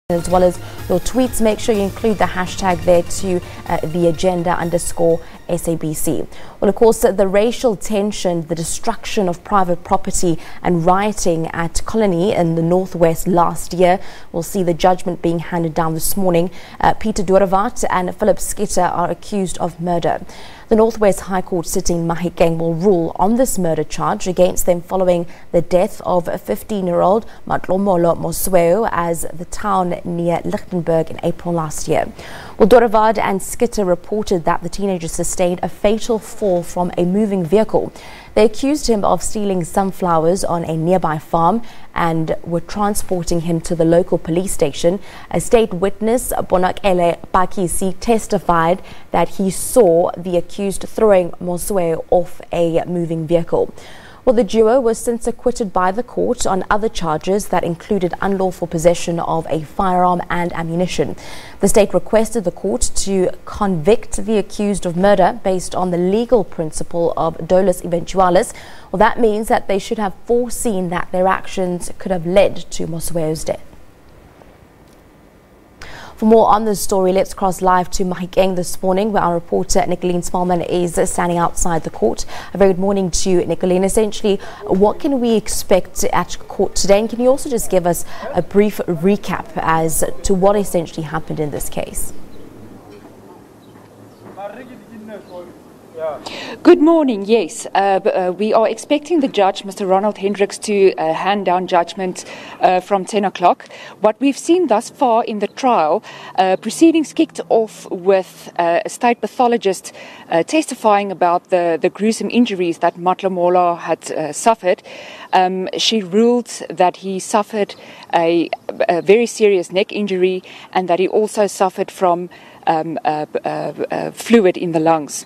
as well as your tweets. Make sure you include the hashtag there to @theagenda_SABC. Well, of course, the racial tension, the destruction of private property and rioting at Coligny in the northwest last year will see the judgment being handed down this morning. Pieter Doorewaard and Phillip Schutte are accused of murder. The Northwest High Court sitting Mahikeng will rule on this murder charge against them following the death of 15-year-old Matlhomola Mosweu as the town near Lichtenburg in April last year. Well, Doorewaard and Schutte reported that the teenager sustained a fatal fall from a moving vehicle. They accused him of stealing sunflowers on a nearby farm and were transporting him to the local police station. A state witness, Matlhomola Mosweu, testified that he saw the accused throwing Mosweu off a moving vehicle. Well, the duo was since acquitted by the court on other charges that included unlawful possession of a firearm and ammunition. The state requested the court to convict the accused of murder based on the legal principle of dolus eventualis. Well, that means that they should have foreseen that their actions could have led to Mosweu's death. For more on this story, let's cross live to Mahikeng this morning, where our reporter Nicoline Smallman is standing outside the court. A very good morning to you, Nicoline. Essentially, what can we expect at court today? And can you also just give us a brief recap as to what essentially happened in this case? Good morning. Yes, we are expecting the judge, Mr. Ronald Hendricks, to hand down judgment from 10 o'clock. What we've seen thus far in the trial, proceedings kicked off with a state pathologist testifying about the gruesome injuries that Matlhomola had suffered. She ruled that he suffered a very serious neck injury and that he also suffered from fluid in the lungs.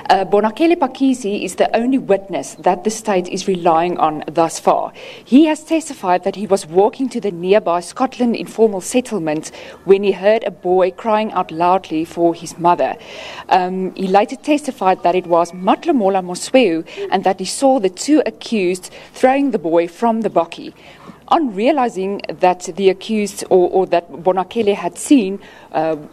Mahikeng is the only witness that the state is relying on thus far. He has testified that he was walking to the nearby Scotland informal settlement when he heard a boy crying out loudly for his mother. He later testified that it was Matlhomola Mosweu and that he saw the two accused throwing the boy from the bakkie. On realizing that the accused or that Mahikeng had seen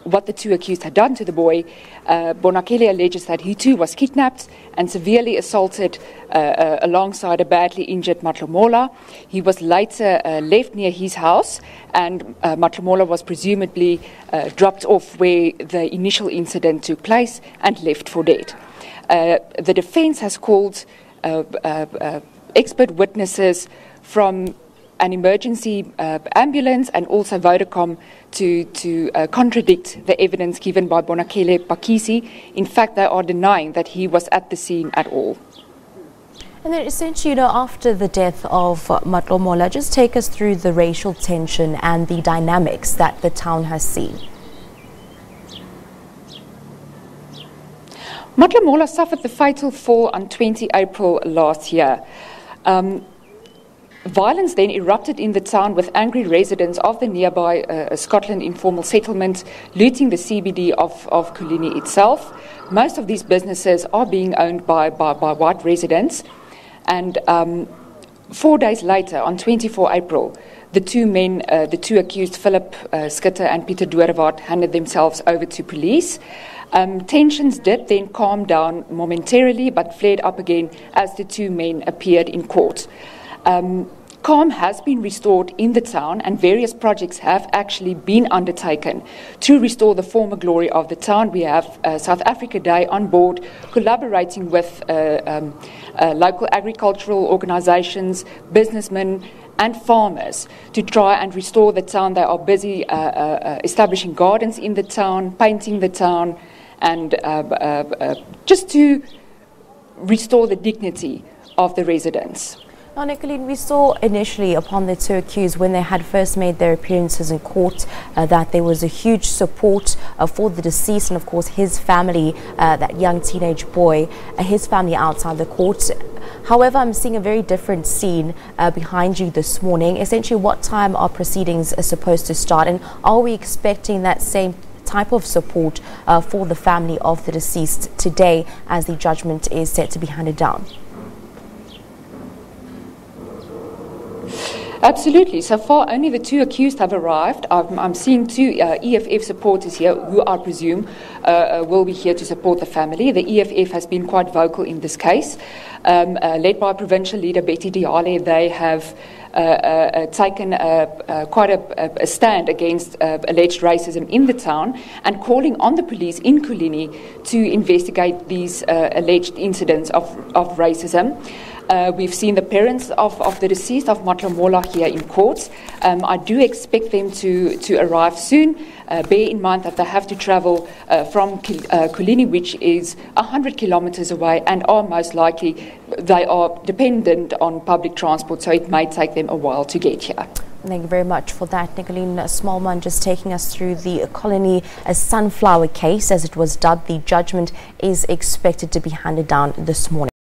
what the two accused had done to the boy, Mahikeng alleges that he too was kidnapped and severely assaulted alongside a badly injured Matlhomola. He was later left near his house, and Matlhomola was presumably dropped off where the initial incident took place and left for dead. The defense has called expert witnesses from an emergency ambulance and also Vodacom to contradict the evidence given by Mahikeng. In fact, they are denying that he was at the scene at all. And then essentially, after the death of Matlhomola, just take us through the racial tension and the dynamics that the town has seen. Matlhomola suffered the fatal fall on 20 April last year. Violence then erupted in the town with angry residents of the nearby Scotland informal settlement looting the CBD of Coligny itself. Most of these businesses are being owned by white residents. And 4 days later, on 24 April, the two accused, Phillip Schutte and Pieter Doorewaard, handed themselves over to police. Tensions did then calm down momentarily but flared up again as the two men appeared in court. Calm has been restored in the town, and various projects have actually been undertaken to restore the former glory of the town. We have South Africa Day on board, collaborating with local agricultural organizations, businessmen and farmers to try and restore the town. They are busy establishing gardens in the town, painting the town, and just to restore the dignity of the residents. Now, Nicoline, we saw initially upon the two accused when they had first made their appearances in court that there was a huge support for the deceased and, of course, his family, that young teenage boy, his family outside the court. However, I'm seeing a very different scene behind you this morning. Essentially, what time are proceedings supposed to start, and are we expecting that same type of support for the family of the deceased today as the judgment is set to be handed down? Absolutely. So far, only the 2 accused have arrived. I'm seeing 2 EFF supporters here, who I presume will be here to support the family. The EFF has been quite vocal in this case. Led by provincial leader Betty Diale, they have taken quite a stand against alleged racism in the town and calling on the police in Coligny to investigate these alleged incidents of racism. We've seen the parents of the deceased of Matlhomola here in court. I do expect them to arrive soon. Bear in mind that they have to travel from Coligny, which is 100 kilometers away, and are most likely, they are dependent on public transport, so it may take them a while to get here. Thank you very much for that, Nicoline Smallman, just taking us through the Coligny sunflower case, as it was dubbed. The judgment is expected to be handed down this morning.